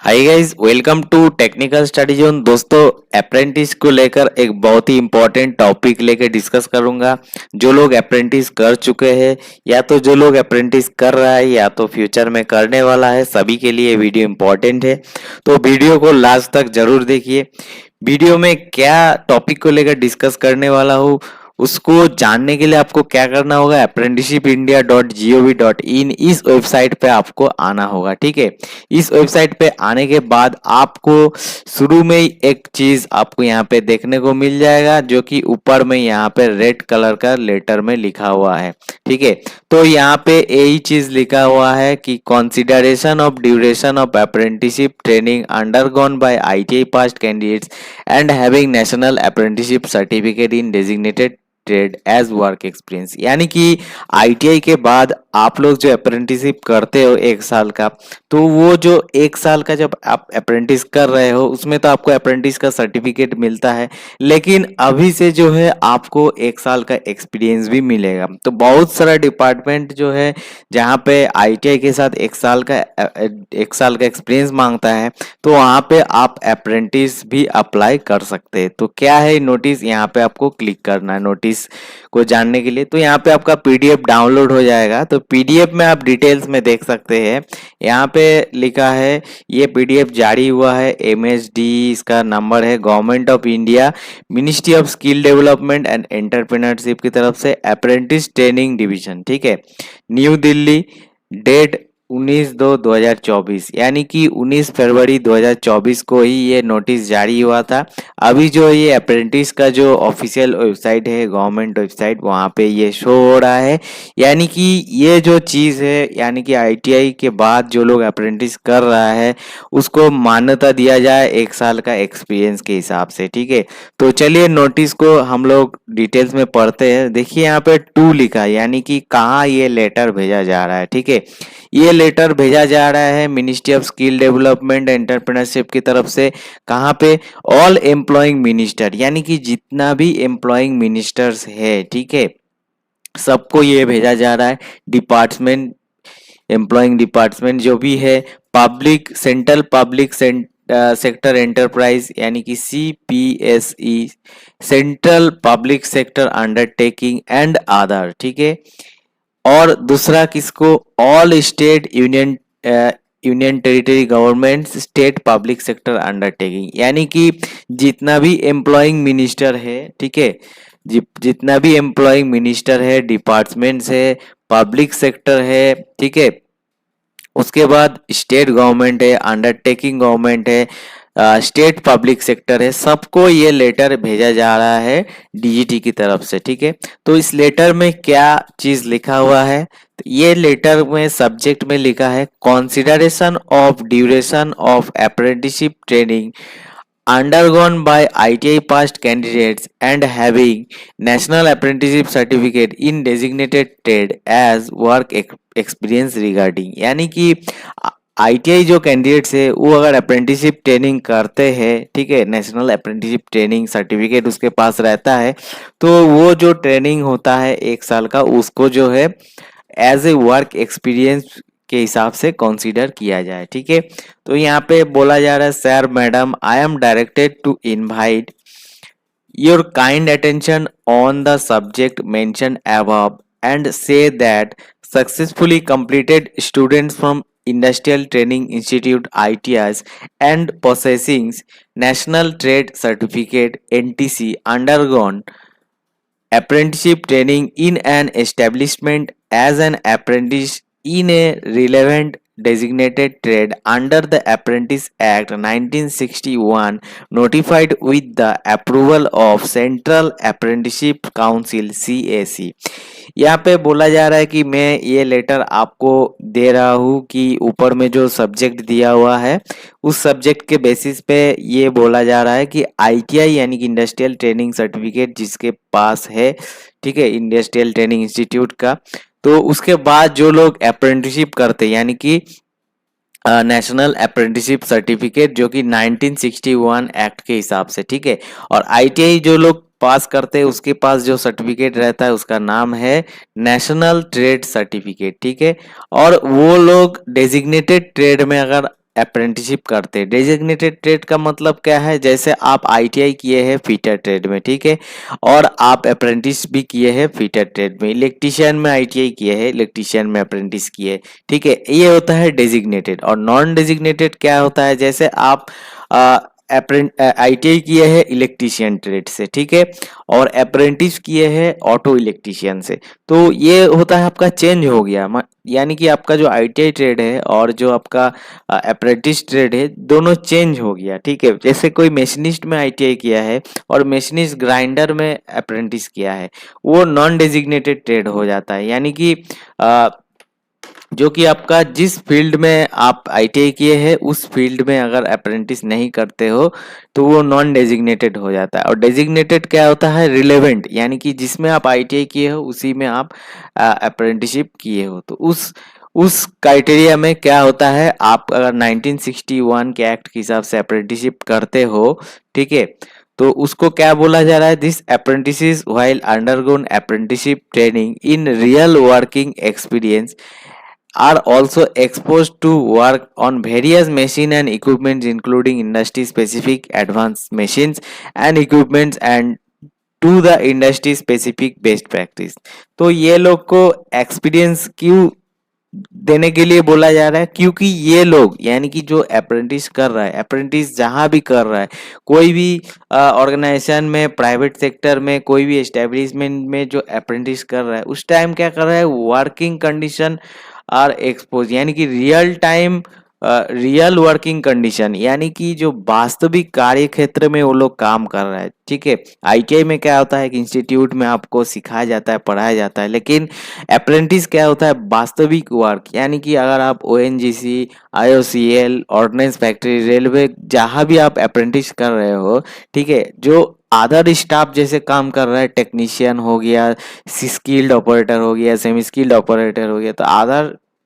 Hi guys, welcome to technical study zone. दोस्तों, apprentice को लेकर एक बहुत ही इम्पोर्टेंट टॉपिक लेकर डिस्कस करूंगा। जो लोग अप्रेंटिस कर चुके हैं या तो जो लोग अप्रेंटिस कर रहा है या तो फ्यूचर में करने वाला है, सभी के लिए वीडियो इम्पोर्टेंट है। तो वीडियो को लास्ट तक जरूर देखिए। वीडियो में क्या टॉपिक को लेकर डिस्कस करने वाला हूँ उसको जानने के लिए आपको क्या करना होगा, apprenticeshipindia.gov.in इस वेबसाइट पे आपको आना होगा। ठीक है, इस वेबसाइट पे आने के बाद आपको शुरू में ही एक चीज आपको यहाँ पे देखने को मिल जाएगा, जो कि ऊपर में यहाँ पे रेड कलर का लेटर में लिखा हुआ है। ठीक है, तो यहाँ पे यही चीज लिखा हुआ है कि consideration of duration of apprenticeship training undergone by ITI passed candidates and having national apprenticeship certificate in designated trade as work experience. यानी कि आईटीआई के बाद आप लोग जो अप्रेंटिसशिप करते हो एक साल का, तो वो जो एक साल का जब आप अप्रेंटिस कर रहे हो उसमें तो आपको अप्रेंटिस का सर्टिफिकेट मिलता है, लेकिन अभी से जो है आपको एक साल का एक्सपीरियंस भी मिलेगा। तो बहुत सारा डिपार्टमेंट जो है जहाँ पे आईटीआई के साथ एक साल का एक्सपीरियंस मांगता है, तो वहाँ पे आप अप्रेंटिस भी अप्लाई कर सकते हैं। तो क्या है नोटिस, यहाँ पे आपको क्लिक करना है नोटिस को जानने के लिए। तो यहाँ पे आपका पीडीएफ डाउनलोड हो जाएगा। तो पीडीएफ में आप डिटेल्स में देख सकते हैं, यहाँ पे लिखा है ये पीडीएफ जारी हुआ है एमएसडी, इसका नंबर है government of India, ministry of skill development and entrepreneurship की तरफ से, अप्रेंटिस ट्रेनिंग डिवीजन। ठीक है, न्यू दिल्ली, डेट 19/2/2024, यानी कि 19 फरवरी 2024 को ही ये नोटिस जारी हुआ था। अभी जो ये अप्रेंटिस का जो ऑफिशियल वेबसाइट है, गवर्नमेंट वेबसाइट, वहाँ पे ये शो हो रहा है। यानी कि ये जो चीज़ है, यानी कि आईटीआई के बाद जो लोग अप्रेंटिस कर रहा है उसको मान्यता दिया जाए एक साल का एक्सपीरियंस के हिसाब से। ठीक है, तो चलिए नोटिस को हम लोग डिटेल्स में पढ़ते हैं। देखिए यहाँ पे टू लिखा है, यानी कि कहाँ ये लेटर भेजा जा रहा है। ठीक है, ये लेटर भेजा जा रहा है ministry of skill development entrepreneurship की तरफ से। कहाँ पे? ऑल एम्प्लॉइंग मिनिस्टर, यानी कि जितना भी एम्प्लॉइंग मिनिस्टर्स है, ठीक है, सबको ये भेजा जा रहा है। डिपार्टमेंट, एम्प्लॉइंग डिपार्टमेंट जो भी है, public central public sector enterprise, यानी कि CPSE, central public sector undertaking and other. ठीक है, और दूसरा किसको? All state union territory government state public sector undertaking, यानी कि जितना भी एम्प्लॉइंग मिनिस्टर है, ठीक है, जितना भी एम्प्लॉइंग मिनिस्टर है, डिपार्टमेंट्स है, पब्लिक सेक्टर है, ठीक है, उसके बाद स्टेट गवर्नमेंट है, अंडरटेकिंग गवर्नमेंट है, स्टेट पब्लिक सेक्टर है, सबको ये लेटर भेजा जा रहा है डीजीटी की तरफ से। ठीक है, तो इस लेटर में क्या चीज लिखा हुआ है? तो ये लेटर में सब्जेक्ट में लिखा है consideration of duration of apprenticeship training undergone by ITI past candidates and having national apprenticeship certificate in designated trade as work experience regarding। यानी कि आईटीआई जो कैंडिडेट्स है वो अगर अप्रेंटिसशिप ट्रेनिंग करते हैं, ठीक है, नेशनल अप्रेंटिसशिप ट्रेनिंग सर्टिफिकेट उसके पास रहता है, तो वो जो ट्रेनिंग होता है एक साल का, उसको जो है एज ए वर्क एक्सपीरियंस के हिसाब से कंसीडर किया जाए। ठीक है, तो यहाँ पे बोला जा रहा है, sir madam, I am directed to invite your kind attention on the subject mention above and say that successfully completed students from Industrial Training Institute ITIs and possessing National Trade Certificate NTC undergone apprenticeship training in an establishment as an apprentice in a relevant designated trade under the Apprentice Act 1961 notified with the approval of Central Apprenticeship Council CAC। यहाँ पे बोला जा रहा है कि मैं ये letter आपको दे रहा हूँ कि ऊपर में जो सब्जेक्ट दिया हुआ है उस सब्जेक्ट के बेसिस पे ये बोला जा रहा है कि आईटीआई यानी कि इंडस्ट्रियल ट्रेनिंग सर्टिफिकेट जिसके पास है, ठीक है, इंडस्ट्रियल ट्रेनिंग इंस्टीट्यूट का, तो उसके बाद जो लोग अप्रेंटिसशिप करते हैं, यानी कि नेशनल अप्रेंटिसशिप सर्टिफिकेट जो कि 1961 एक्ट के हिसाब से, ठीक है, और आईटीआई जो लोग पास करते हैं उसके पास जो सर्टिफिकेट रहता है उसका नाम है नेशनल ट्रेड सर्टिफिकेट। ठीक है, और वो लोग डेजिग्नेटेड ट्रेड में अगर अप्रेंटिसशिप करते हैं। डेजिग्नेटेड ट्रेड का मतलब क्या है, जैसे आप आईटीआई किए हैं फिटर ट्रेड में, ठीक है, और आप अप्रेंटिस भी किए हैं फिटर ट्रेड में, इलेक्ट्रीशियन में आईटीआई किए हैं, इलेक्ट्रीशियन में अप्रेंटिस किए, ठीक है, ये होता है डेजिग्नेटेड। और नॉन डेजिग्नेटेड क्या होता है, जैसे आप आईटीआई किए हैं इलेक्ट्रीशियन ट्रेड से, ठीक है, और अप्रेंटिस किए हैं ऑटो इलेक्ट्रीशियन से, तो ये होता है आपका चेंज हो गया। यानी कि आपका जो आईटीआई ट्रेड है और जो आपका अप्रेंटिस ट्रेड है दोनों चेंज हो गया, ठीक है। जैसे कोई मशीनिस्ट में आईटीआई किया है और मशीनिस्ट ग्राइंडर में अप्रेंटिस किया है, वो नॉन डेजिग्नेटेड ट्रेड हो जाता है। यानी कि जो कि आपका जिस फील्ड में आप आईटीआई किए हैं उस फील्ड में अगर अप्रेंटिस नहीं करते हो तो वो नॉन डेजिग्नेटेड हो जाता है। और डेजिग्नेटेड क्या होता है, रिलेवेंट, यानी कि जिसमें आप आईटीआई किए हो उसी में आप अप्रेंटिसशिप किए हो। तो उस क्राइटेरिया में क्या होता है, आप अगर 1961 के एक्ट के हिसाब से अप्रेंटिसशिप करते हो, ठीक है, तो उसको क्या बोला जा रहा है, this apprentices while undergone apprenticeship training in real working experience are also exposed to work on various machine and equipments including industry specific advanced machines and equipments and to the industry specific best practice। तो ये लोग को experience क्यों देने के लिए बोला जा रहा है, क्योंकि ये लोग यानी कि जो अप्रेंटिस कर रहा है, अप्रेंटिस जहां भी कर रहा है, कोई भी ऑर्गेनाइजेशन में, प्राइवेट सेक्टर में, कोई भी एस्टेब्लिशमेंट में जो अप्रेंटिस कर रहा है उस टाइम क्या कर रहा है, वर्किंग कंडीशन आर एक्सपोज, यानी कि real time real working condition, यानी कि जो वास्तविक कार्य क्षेत्र में वो लोग काम कर रहा है, ठीक है। आईटीआई में क्या होता है कि इंस्टीट्यूट में आपको सिखाया जाता है, पढ़ाया जाता है, लेकिन अप्रेंटिस क्या होता है, वास्तविक वर्क, यानी कि अगर आप ONGC, IOCL, ordnance factory, railway, जहां भी आप अप्रेंटिस कर रहे हो, ठीक है, जो अदर स्टाफ जैसे काम कर रहा है, टेक्नीशियन हो गया, स्किल्ड ऑपरेटर हो गया, सेमी स्किल्ड ऑपरेटर हो गया, तो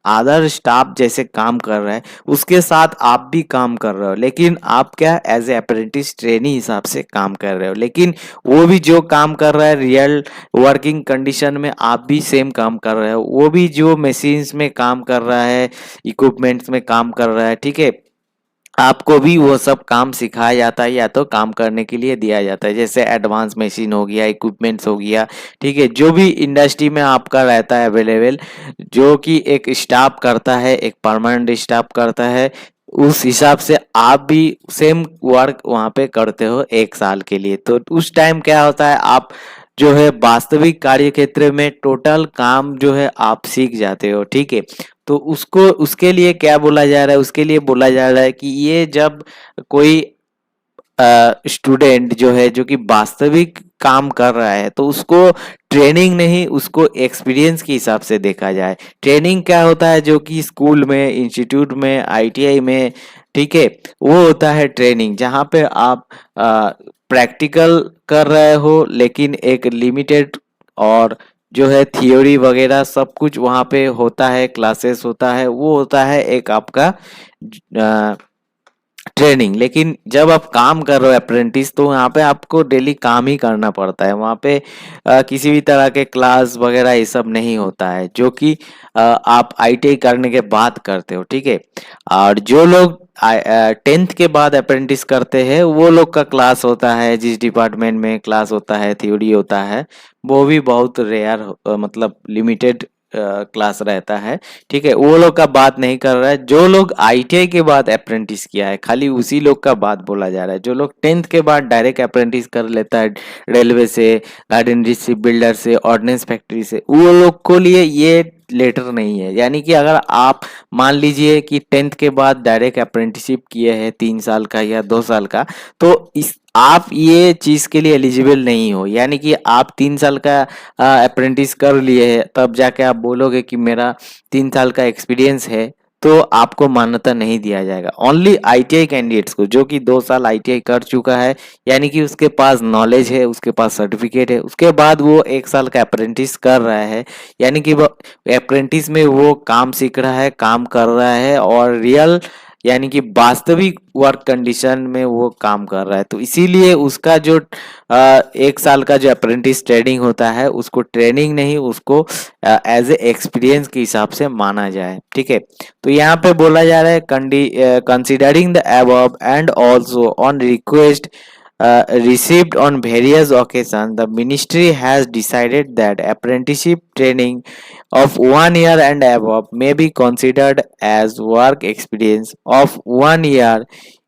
अदर स्टाफ जैसे काम कर रहा है उसके साथ आप भी काम कर रहे हो, लेकिन आप क्या एज ए अप्रेंटिस ट्रेनी हिसाब से काम कर रहे हो, लेकिन वो भी जो काम कर रहा है रियल वर्किंग कंडीशन में आप भी सेम काम कर रहे हो, वो भी जो मशीन्स में काम कर रहा है, इक्विपमेंट्स में काम कर रहा है, ठीक है, आपको भी वो सब काम सिखाया जाता है या तो काम करने के लिए दिया जाता है, जैसे एडवांस मशीन हो गया, इक्विपमेंट्स हो गया, ठीक है, जो भी इंडस्ट्री में आपका रहता है अवेलेबल, जो कि एक स्टाफ करता है, एक परमानेंट स्टाफ करता है, उस हिसाब से आप भी सेम वर्क वहां पे करते हो 1 साल के लिए। तो उस टाइम क्या होता है, आप जो है वास्तविक कार्य क्षेत्र में टोटल काम जो है आप सीख जाते हो, ठीक है। तो उसको उसके लिए क्या बोला जा रहा है, उसके लिए बोला जा रहा है कि ये जब कोई स्टूडेंट जो है जो कि वास्तविक काम कर रहा है तो उसको ट्रेनिंग नहीं, उसको एक्सपीरियंस के हिसाब से देखा जाए। ट्रेनिंग क्या होता है, जो कि स्कूल में, इंस्टीट्यूट में, आईटीआई में, ठीक है, वो होता है ट्रेनिंग जहाँ पे आप प्रैक्टिकल कर रहे हो, लेकिन एक लिमिटेड, और जो है थियोरी वगैरह सब कुछ वहाँ पे होता है, क्लासेस होता है, वो होता है एक आपका ट्रेनिंग। लेकिन जब आप काम कर रहे हो अप्रेंटिस, तो यहाँ पे आपको डेली काम ही करना पड़ता है, वहाँ पे किसी भी तरह के क्लास वगैरह ये सब नहीं होता है, जो कि आप आईटीआई करने के बाद करते हो, ठीक है। और जो लोग 10th के बाद अप्रेंटिस करते हैं वो लोग का क्लास होता है, जिस डिपार्टमेंट में क्लास होता है, थ्योरी होता है, वो भी बहुत रेयर, मतलब लिमिटेड क्लास रहता है, ठीक है, वो लोग का बात नहीं कर रहा है। जो लोग आईटीआई के बाद अप्रेंटिस किया है खाली उसी लोग का बात बोला जा रहा है। जो लोग 10th के बाद डायरेक्ट अप्रेंटिस कर लेता है रेलवे से, गार्डन शिप बिल्डर से, ऑर्डिनेंस फैक्ट्री से, वो लोग को लिए ये लेटर नहीं है। यानी कि अगर आप मान लीजिए कि 10th के बाद डायरेक्ट अप्रेंटिसशिप किए हैं 3 साल का या 2 साल का, तो इस आप ये चीज के लिए एलिजिबल नहीं हो। यानी कि आप 3 साल का अप्रेंटिस कर लिए हैं, तब जाके आप बोलोगे कि मेरा 3 साल का एक्सपीरियंस है, तो आपको मान्यता नहीं दिया जाएगा। ओनली आईटीआई कैंडिडेट्स को, जो कि 2 साल आईटीआई कर चुका है, यानी कि उसके पास नॉलेज है, उसके पास सर्टिफिकेट है, उसके बाद वो 1 साल का अप्रेंटिस कर रहा है, यानी कि वो अप्रेंटिस में वो काम सीख रहा है, काम कर रहा है, और रियल यानी कि वास्तविक वर्क कंडीशन में वो काम कर रहा है। तो इसीलिए उसका जो 1 साल का जो अप्रेंटिस ट्रेनिंग होता है उसको ट्रेनिंग नहीं, उसको एज ए एक्सपीरियंस के हिसाब से माना जाए। ठीक है, तो यहाँ पे बोला जा रहा है considering the above and also on request received on various occasions, the ministry has decided that apprenticeship training of 1 year and above may be considered as work experience of 1 year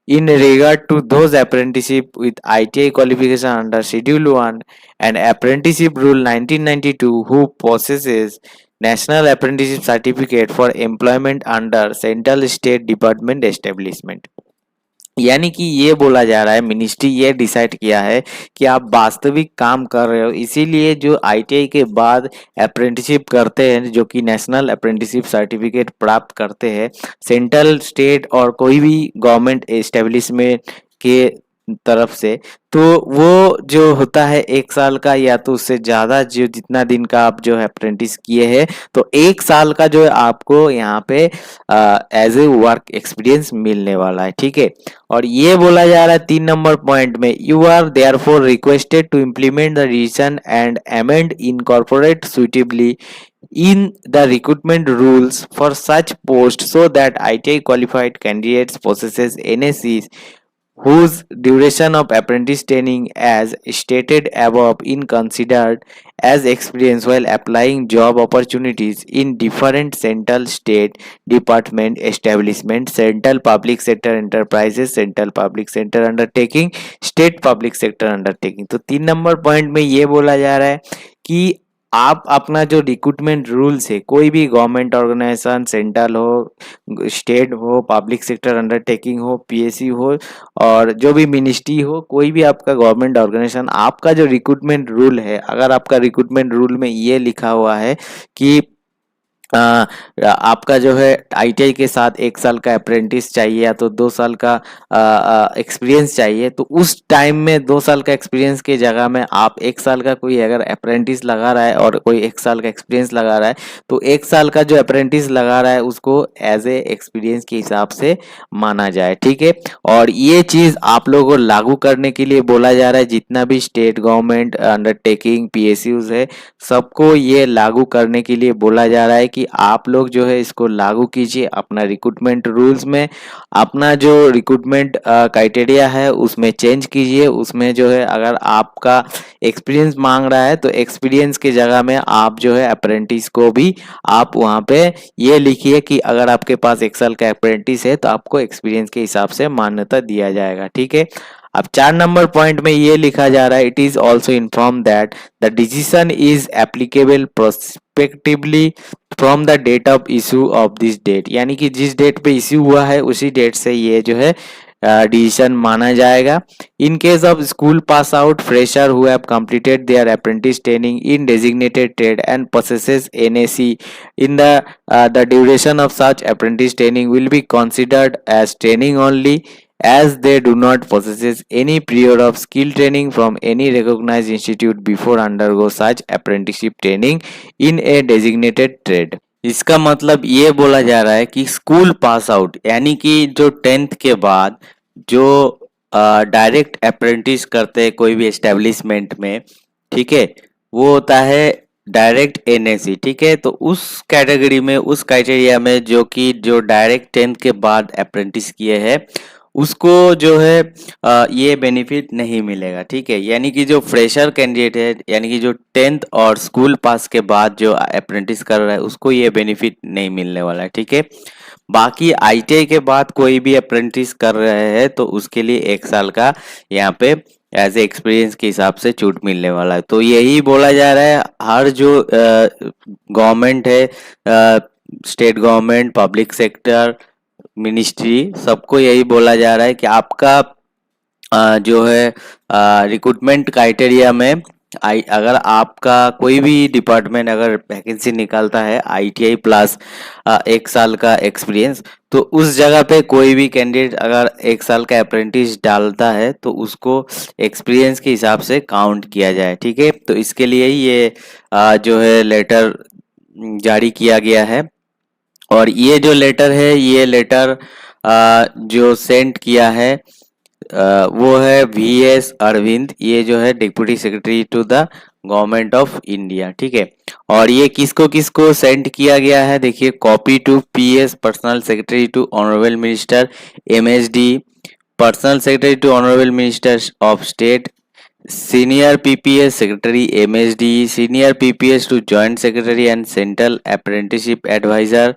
in regard to those apprenticeship with ITI qualification under Schedule 1 and Apprenticeship Rule 1992 who possesses National Apprenticeship Certificate for employment under Central State Department establishment। यानी कि ये बोला जा रहा है, ministry ये decide किया है कि आप वास्तविक काम कर रहे हो, इसीलिए जो आईटीआई के बाद अप्रेंटिसशिप करते हैं, जो कि नेशनल अप्रेंटिसशिप सर्टिफिकेट प्राप्त करते हैं सेंट्रल, स्टेट और कोई भी गवर्नमेंट एस्टेब्लिशमेंट के तरफ से, तो वो जो होता है 1 साल का या तो उससे ज्यादा, जो जितना दिन का आप जो है अप्रेंटिस किए हैं, तो 1 साल का जो है आपको यहाँ पे एज ए वर्क एक्सपीरियंस मिलने वाला है। ठीक है, और ये बोला जा रहा है 3 नंबर पॉइंट में, you are therefore requested to implement the revision and amend incorporate suitably in the recruitment rules for such posts so that ITI qualified candidates possesses NSCs whose duration of apprentice training as stated above in considered as experience while applying job opportunities in different central state department establishment, central public sector enterprises, central public sector undertaking, state public sector undertaking। तो 3 number point में ये बोला जा रहा है कि आप अपना जो रिक्रूटमेंट रूल्स है, कोई भी गवर्नमेंट ऑर्गेनाइजेशन, सेंट्रल हो, स्टेट हो, पब्लिक सेक्टर अंडरटेकिंग हो, पीएससी हो, और जो भी मिनिस्ट्री हो, कोई भी आपका गवर्नमेंट ऑर्गेनाइजेशन, आपका जो रिक्रूटमेंट रूल है, अगर आपका रिक्रूटमेंट रूल में ये लिखा हुआ है कि आपका जो है आईटीआई के साथ 1 साल का अप्रेंटिस चाहिए या तो 2 साल का एक्सपीरियंस चाहिए, तो उस टाइम में 2 साल का एक्सपीरियंस के जगह में आप 1 साल का कोई अगर अप्रेंटिस लगा रहा है और कोई 1 साल का एक्सपीरियंस लगा रहा है, तो 1 साल का जो अप्रेंटिस लगा रहा है उसको एज ए एक्सपीरियंस के हिसाब से माना जाए। ठीक है, और ये चीज आप लोगों को लागू करने के लिए बोला जा रहा है, जितना भी स्टेट गवर्नमेंट अंडरटेकिंग पीएसयूज है, सबको ये लागू करने के लिए बोला जा रहा है कि आप लोग जो है इसको लागू कीजिए अपना रिक्रूटमेंट रूल्स में, अपना जो रिक्रूटमेंट क्राइटेरिया है उसमें चेंज कीजिए। उसमें जो है अगर आपका एक्सपीरियंस मांग रहा है तो एक्सपीरियंस की जगह में आप जो है अप्रेंटिस को भी आप वहां पे ये लिखिए कि अगर आपके पास 1 साल का अप्रेंटिस है तो आपको एक्सपीरियंस के हिसाब से मान्यता दिया जाएगा। ठीक है, अब 4 नंबर पॉइंट में ये लिखा जा रहा है, it is also inform that the decision is applicable prospectively from the date of issue of this date, यानी कि जिस डेट पे इश्यू हुआ है उसी डेट से ये जो है डिसीजन माना जाएगा। In case of school pass out fresher who have completed there apprentice training in designated trade and possesses NAC in the duration of such apprentice training will be considered as training only, as they do not possess any period of skill training from any recognized institute before undergo such apprenticeship training in a designated trade। इसका मतलब ये बोला जा रहा है कि school pass out, यानी कि जो 10th के बाद जो डायरेक्ट अप्रेंटिस करते हैं कोई भी एस्टेब्लिशमेंट में, ठीक है, वो होता है डायरेक्ट एनएसी। ठीक है, तो उस कैटेगरी में, उस क्राइटेरिया में जो कि जो डायरेक्ट 10th के बाद अप्रेंटिस किए हैं उसको जो है ये बेनिफिट नहीं मिलेगा। ठीक है, यानी कि जो फ्रेशर कैंडिडेट है, यानी कि जो 10th और स्कूल पास के बाद जो अप्रेंटिस कर रहा है उसको ये बेनिफिट नहीं मिलने वाला है। ठीक है, बाकी आईटीआई के बाद कोई भी अप्रेंटिस कर रहे हैं तो उसके लिए 1 साल का यहाँ पे एज ए एक्सपीरियंस के हिसाब से छूट मिलने वाला है। तो यही बोला जा रहा है, हर जो गवर्नमेंट है, state government, public sector, ministry, सबको यही बोला जा रहा है कि आपका जो है रिक्रूटमेंट क्राइटेरिया में अगर आपका कोई भी डिपार्टमेंट अगर वैकेंसी निकालता है आईटीआई प्लस 1 साल का एक्सपीरियंस, तो उस जगह पे कोई भी कैंडिडेट अगर 1 साल का अप्रेंटिस डालता है तो उसको एक्सपीरियंस के हिसाब से काउंट किया जाए। ठीक है, तो इसके लिए ही ये जो है लेटर जारी किया गया है। और ये जो लेटर है, ये लेटर जो सेंड किया है वो है VS अरविंद, ये जो है deputy secretary to the government of India, ठीक है। और ये किसको किसको सेंड किया गया है, देखिए, copy to PS personal secretary to honourable minister MSD, personal secretary to honourable minister of state, senior PPS secretary MSD, senior PPS to joint secretary and central apprenticeship adviser,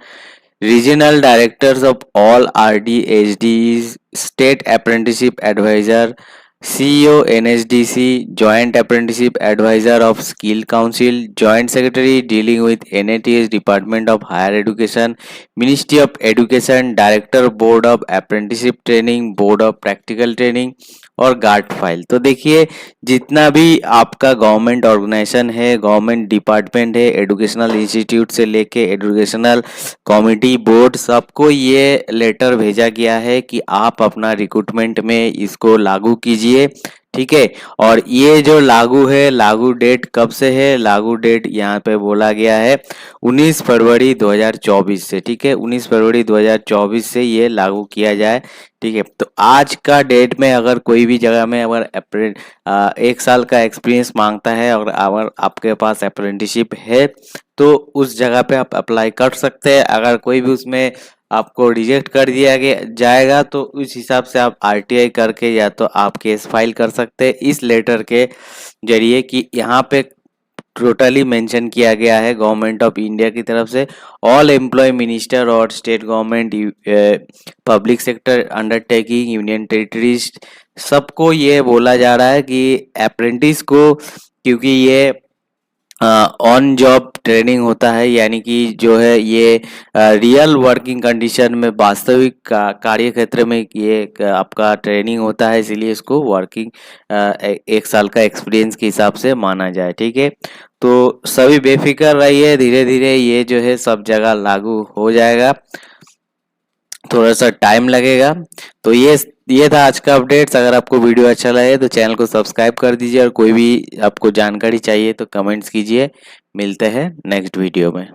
regional directors of all RDHDs, state apprenticeship advisor, CEO NSDC, joint apprenticeship advisor of skill council, joint secretary dealing with NATS department of higher education, ministry of education, director board of apprenticeship training, board of practical training और guard file. तो देखिए, जितना भी आपका government organisation है, government department है, educational institute से लेके एजुकेशनल कमिटी बोर्ड, सबको ये लेटर भेजा गया है कि आप अपना रिक्रूटमेंट में इसको लागू कीजिए, ठीक है। और ये जो लागू है, लागू डेट कब से है, लागू डेट यहाँ पे बोला गया है 19 फरवरी 2024 से, ठीक है। 19 फरवरी 2024 से ये लागू किया जाए, ठीक है। तो आज का डेट में अगर कोई भी जगह में अगर 1 साल का एक्सपीरियंस मांगता है और अगर आपके पास अप्रेंटिसशिप है तो उस जगह पे आप अप्लाई कर सकते हैं। अगर कोई भी उसमें आपको रिजेक्ट कर दिया गया जाएगा तो उस हिसाब से आप RTI करके या तो आप केस फाइल कर सकते हैं इस लेटर के जरिए कि यहाँ पे टोटली मेंशन किया गया है गवर्नमेंट ऑफ इंडिया की तरफ से ऑल एम्प्लॉय मिनिस्टर और state government public sector undertaking union territories सबको ये बोला जा रहा है कि अप्रेंटिस को, क्योंकि ये ऑन जॉब ट्रेनिंग होता है, यानी कि जो है ये रियल वर्किंग कंडीशन में वास्तविक कार्य क्षेत्र में ये आपका ट्रेनिंग होता है, इसीलिए इसको वर्किंग 1 साल का एक्सपीरियंस के हिसाब से माना जाए, ठीक है। तो सभी बेफिक्र रहिए, धीरे धीरे ये जो है सब जगह लागू हो जाएगा, थोड़ा सा टाइम लगेगा। तो ये था आज का अपडेट्स। अगर आपको वीडियो अच्छा लगे तो चैनल को सब्सक्राइब कर दीजिए और कोई भी आपको जानकारी चाहिए तो कमेंट्स कीजिए। मिलते हैं नेक्स्ट वीडियो में।